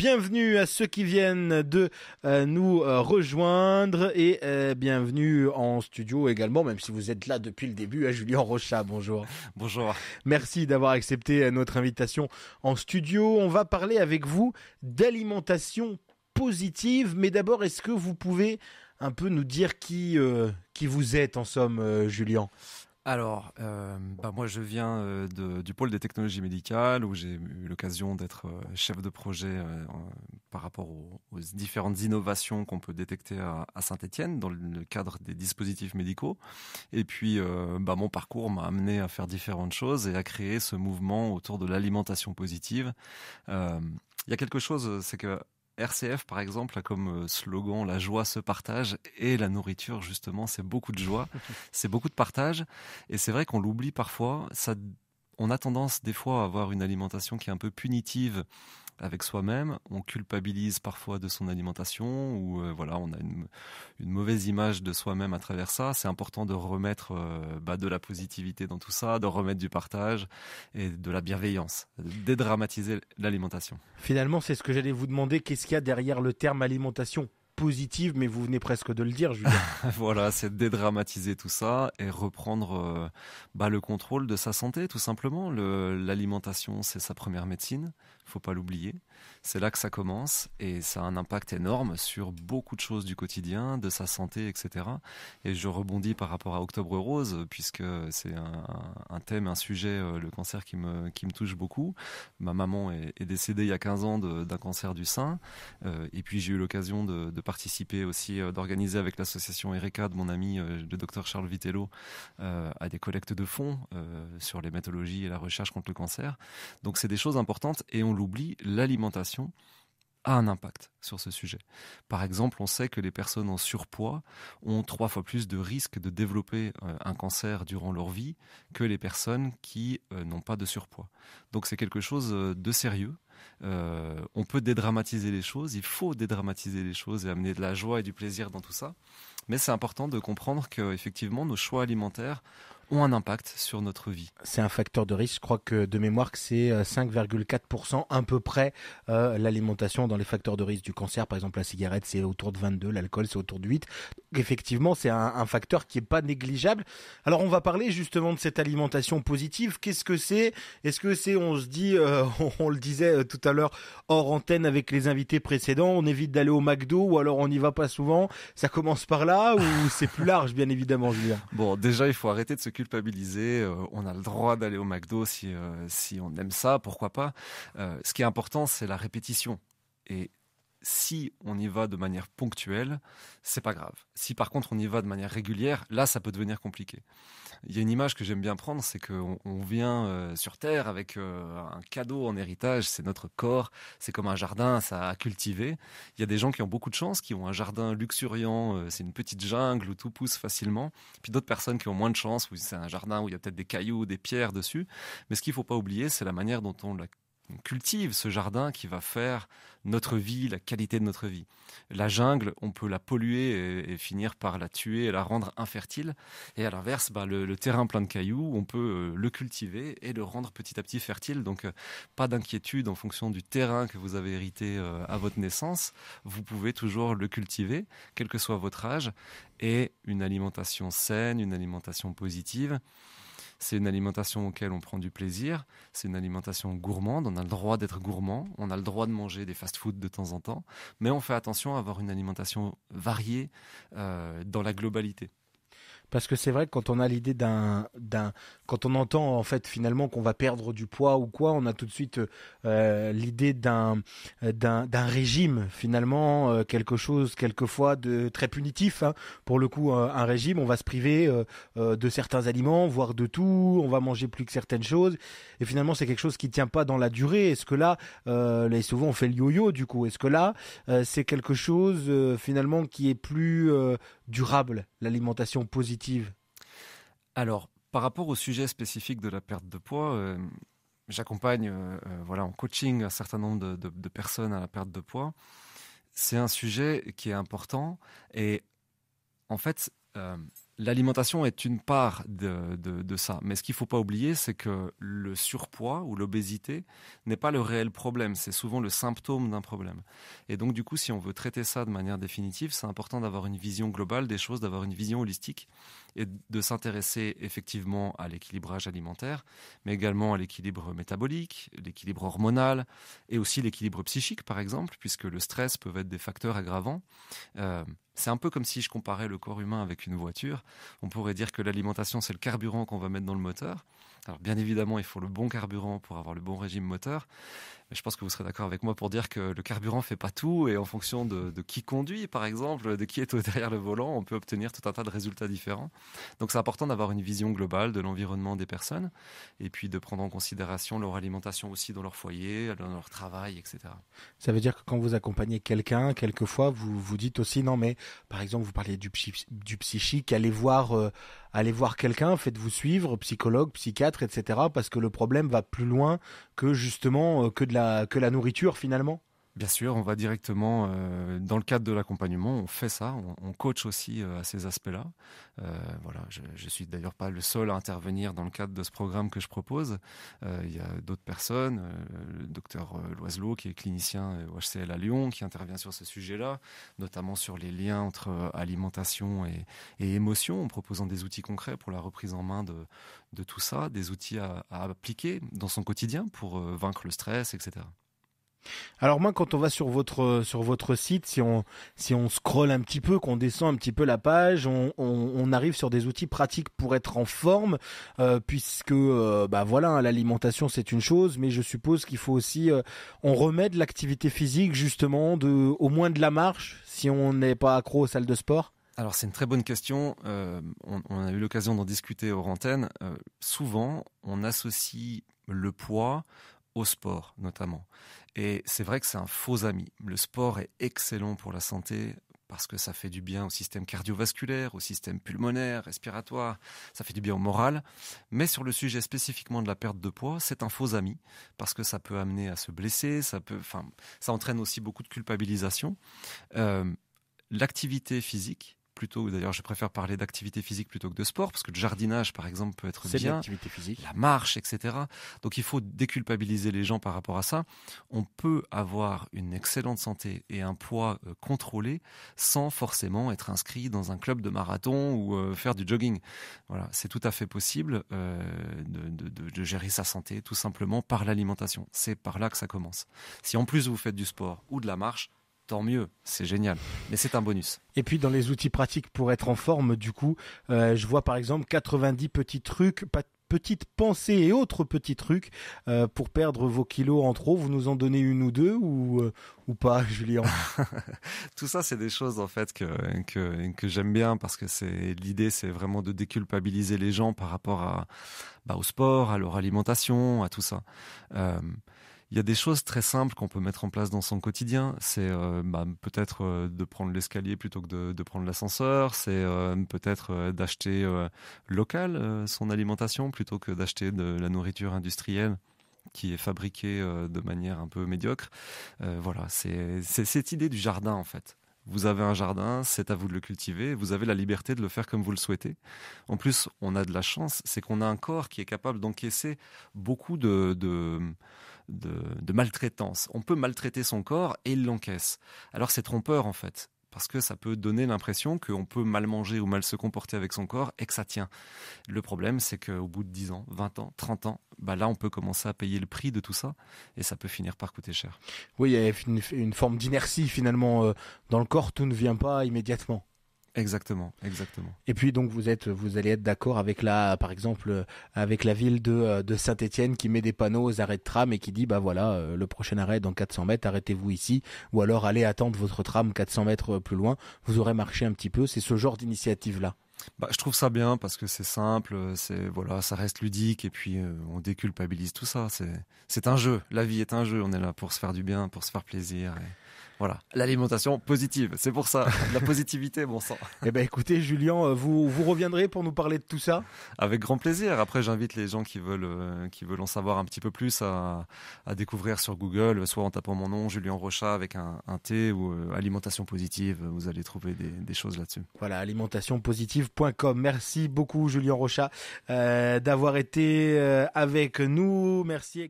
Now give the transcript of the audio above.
Bienvenue à ceux qui viennent de nous rejoindre et bienvenue en studio également, même si vous êtes là depuis le début, à Julien Rochat. Bonjour. Bonjour. Merci d'avoir accepté notre invitation en studio. On va parler avec vous d'alimentation positive, mais d'abord, est-ce que vous pouvez un peu nous dire qui vous êtes en somme, Julien ? Alors, moi je viens du pôle des technologies médicales où j'ai eu l'occasion d'être chef de projet par rapport aux différentes innovations qu'on peut détecter à Saint-Étienne dans le cadre des dispositifs médicaux. Et puis, mon parcours m'a amené à faire différentes choses et à créer ce mouvement autour de l'alimentation positive. Il y a quelque chose, c'est que RCF, par exemple, a comme slogan « La joie se partage » et la nourriture, justement, c'est beaucoup de joie, c'est beaucoup de partage. Et c'est vrai qu'on l'oublie parfois. On a tendance, des fois, à avoir une alimentation qui est un peu punitive avec soi-même. On culpabilise parfois de son alimentation ou on a une mauvaise image de soi-même à travers ça. C'est important de remettre de la positivité dans tout ça, de remettre du partage et de la bienveillance, de dédramatiser l'alimentation. Finalement, c'est ce que j'allais vous demander. Qu'est-ce qu'il y a derrière le terme alimentation positive, mais vous venez presque de le dire, Julien. Voilà, c'est dédramatiser tout ça et reprendre le contrôle de sa santé, tout simplement. L'alimentation, c'est sa première médecine, faut pas l'oublier. C'est là que ça commence et ça a un impact énorme sur beaucoup de choses du quotidien, de sa santé, etc. Et je rebondis par rapport à Octobre Rose, puisque c'est un thème, un sujet, le cancer qui me touche beaucoup. Ma maman est décédée il y a 15 ans d'un cancer du sein. Et puis j'ai eu l'occasion de participer aussi, d'organiser avec l'association Ereka de mon ami le docteur Charles Vitello à des collectes de fonds sur l'hématologie et la recherche contre le cancer. Donc c'est des choses importantes et on l'oublie, l'alimentation a un impact sur ce sujet. Par exemple, on sait que les personnes en surpoids ont 3 fois plus de risques de développer un cancer durant leur vie que les personnes qui n'ont pas de surpoids. Donc c'est quelque chose de sérieux. On peut dédramatiser les choses, il faut dédramatiser les choses et amener de la joie et du plaisir dans tout ça. Mais c'est important de comprendre qu'effectivement, nos choix alimentaires ont un impact sur notre vie. C'est un facteur de risque, je crois que de mémoire que c'est 5,4% à peu près l'alimentation dans les facteurs de risque du cancer. Par exemple, la cigarette, c'est autour de 22, l'alcool, c'est autour de 8. Donc, effectivement, c'est un facteur qui n'est pas négligeable. Alors, on va parler justement de cette alimentation positive. Qu'est-ce que c'est ? Est-ce que c'est, on se dit, on le disait tout à l'heure hors antenne avec les invités précédents, on évite d'aller au McDo ou alors on n'y va pas souvent ? Ça commence par là ou c'est plus large, bien évidemment, Julien ? Bon, déjà, il faut arrêter de se culpabiliser. On a le droit d'aller au McDo si on aime ça, pourquoi pas. Ce qui est important, c'est la répétition. Et si on y va de manière ponctuelle, c'est pas grave. Si par contre on y va de manière régulière, là ça peut devenir compliqué. Il y a une image que j'aime bien prendre, c'est qu'on vient sur Terre avec un cadeau en héritage, c'est notre corps, c'est comme un jardin, ça a cultivé. Il y a des gens qui ont beaucoup de chance, qui ont un jardin luxuriant, c'est une petite jungle où tout pousse facilement. Puis d'autres personnes qui ont moins de chance, où c'est un jardin où il y a peut-être des cailloux, des pierres dessus. Mais ce qu'il faut pas oublier, c'est la manière dont on cultive ce jardin qui va faire notre vie, la qualité de notre vie. La jungle, on peut la polluer et finir par la tuer et la rendre infertile. Et à l'inverse, le terrain plein de cailloux, on peut le cultiver et le rendre petit à petit fertile. Donc pas d'inquiétude en fonction du terrain que vous avez hérité à votre naissance. Vous pouvez toujours le cultiver, quel que soit votre âge. Et une alimentation saine, une alimentation positive, c'est une alimentation auquel on prend du plaisir, c'est une alimentation gourmande, on a le droit d'être gourmand, on a le droit de manger des fast-foods de temps en temps, mais on fait attention à avoir une alimentation variée dans la globalité. Parce que c'est vrai que quand on a l'idée quand on entend en fait finalement qu'on va perdre du poids ou quoi, on a tout de suite l'idée d'un régime finalement, quelque chose quelquefois de très punitif. Hein. Pour le coup, un régime, on va se priver de certains aliments, voire de tout. On va manger plus que certaines choses. Et finalement, c'est quelque chose qui tient pas dans la durée. Est-ce que là, souvent on fait le yo-yo du coup. Est-ce que là, c'est quelque chose finalement qui est plus durable, l'alimentation positive? Alors, par rapport au sujet spécifique de la perte de poids, j'accompagne en coaching un certain nombre de personnes à la perte de poids. C'est un sujet qui est important et en fait, L'alimentation est une part de ça. Mais ce qu'il ne faut pas oublier, c'est que le surpoids ou l'obésité n'est pas le réel problème. C'est souvent le symptôme d'un problème. Et donc, du coup, si on veut traiter ça de manière définitive, c'est important d'avoir une vision globale des choses, d'avoir une vision holistique et de s'intéresser effectivement à l'équilibrage alimentaire, mais également à l'équilibre métabolique, l'équilibre hormonal et aussi l'équilibre psychique, par exemple, puisque le stress peut être des facteurs aggravants. C'est un peu comme si je comparais le corps humain avec une voiture. On pourrait dire que l'alimentation, c'est le carburant qu'on va mettre dans le moteur. Alors bien évidemment, il faut le bon carburant pour avoir le bon régime moteur. Mais je pense que vous serez d'accord avec moi pour dire que le carburant ne fait pas tout. Et en fonction de qui conduit, par exemple, de qui est derrière le volant, on peut obtenir tout un tas de résultats différents. Donc c'est important d'avoir une vision globale de l'environnement des personnes. Et puis de prendre en considération leur alimentation aussi dans leur foyer, dans leur travail, etc. Ça veut dire que quand vous accompagnez quelqu'un, quelquefois, vous vous dites aussi, non mais, par exemple, vous parliez du psychique, allez voir quelqu'un, faites-vous suivre, psychologue, psychiatre, etc. Parce que le problème va plus loin que justement que la nourriture finalement. Bien sûr, on va directement, dans le cadre de l'accompagnement, on fait ça, on coach aussi à ces aspects-là. Voilà, je suis d'ailleurs pas le seul à intervenir dans le cadre de ce programme que je propose. Il y a d'autres personnes, le docteur Loiselot, qui est clinicien au HCL à Lyon, qui intervient sur ce sujet-là, notamment sur les liens entre alimentation et émotion, en proposant des outils concrets pour la reprise en main de tout ça, des outils à appliquer dans son quotidien pour vaincre le stress, etc. Alors moi, quand on va sur votre site, si on scrolle un petit peu, qu'on descend un petit peu la page, on arrive sur des outils pratiques pour être en forme, puisque bah voilà, hein, l'alimentation c'est une chose, mais je suppose qu'il faut aussi on remet de l'activité physique justement, au moins de la marche, si on n'est pas accro aux salles de sport. Alors c'est une très bonne question. On a eu l'occasion d'en discuter hors antenne. Souvent, on associe le poids au sport, notamment. Et c'est vrai que c'est un faux ami. Le sport est excellent pour la santé parce que ça fait du bien au système cardiovasculaire, au système pulmonaire, respiratoire, ça fait du bien au moral. Mais sur le sujet spécifiquement de la perte de poids, c'est un faux ami parce que ça peut amener à se blesser, ça entraîne aussi beaucoup de culpabilisation. L'activité physique, plutôt, d'ailleurs je préfère parler d'activité physique plutôt que de sport, parce que le jardinage par exemple peut être C'est de bien, l'activité physique. la marche, etc. Donc il faut déculpabiliser les gens par rapport à ça. On peut avoir une excellente santé et un poids contrôlé sans forcément être inscrit dans un club de marathon ou faire du jogging. Voilà, c'est tout à fait possible de gérer sa santé tout simplement par l'alimentation. C'est par là que ça commence. Si en plus vous faites du sport ou de la marche, tant mieux, c'est génial, mais c'est un bonus. Et puis dans les outils pratiques pour être en forme, du coup, je vois par exemple 90 petits trucs, petites pensées et autres petits trucs pour perdre vos kilos en trop. Vous nous en donnez une ou deux ou pas, Julien? Tout ça, c'est des choses en fait que j'aime bien parce que l'idée, c'est vraiment de déculpabiliser les gens par rapport au sport, à leur alimentation, à tout ça. Il y a des choses très simples qu'on peut mettre en place dans son quotidien. C'est peut-être de prendre l'escalier plutôt que de prendre l'ascenseur. C'est peut-être d'acheter local son alimentation plutôt que d'acheter de la nourriture industrielle qui est fabriquée de manière un peu médiocre. Voilà, c'est cette idée du jardin en fait. Vous avez un jardin, c'est à vous de le cultiver. Vous avez la liberté de le faire comme vous le souhaitez. En plus, on a de la chance, c'est qu'on a un corps qui est capable d'encaisser beaucoup de maltraitance. On peut maltraiter son corps et il l'encaisse. Alors c'est trompeur en fait, parce que ça peut donner l'impression qu'on peut mal manger ou mal se comporter avec son corps et que ça tient. Le problème, c'est qu'au bout de 10 ans, 20 ans, 30 ans, là on peut commencer à payer le prix de tout ça et ça peut finir par coûter cher. Oui, il y a une forme d'inertie finalement dans le corps, tout ne vient pas immédiatement. Exactement, exactement. Et puis donc vous allez être d'accord avec par exemple avec la ville de Saint-Étienne qui met des panneaux aux arrêts de tram et qui dit bah voilà le prochain arrêt dans 400 mètres, arrêtez-vous ici, ou alors allez attendre votre tram 400 mètres plus loin, vous aurez marché un petit peu. C'est ce genre d'initiative là. Je trouve ça bien parce que c'est simple, ça reste ludique et puis on déculpabilise tout ça. C'est un jeu, la vie est un jeu, on est là pour se faire du bien, pour se faire plaisir. Voilà, l'alimentation positive, c'est pour ça, la positivité, bon sang. Eh ben écoutez Julien, vous reviendrez pour nous parler de tout ça? Avec grand plaisir. Après, j'invite les gens qui veulent en savoir un petit peu plus à découvrir sur Google, soit en tapant mon nom, Julien Rochat, avec un T, ou alimentation positive. Vous allez trouver des choses là-dessus. Voilà, alimentationpositive.com. Merci beaucoup Julien Rochat d'avoir été avec nous. Merci également.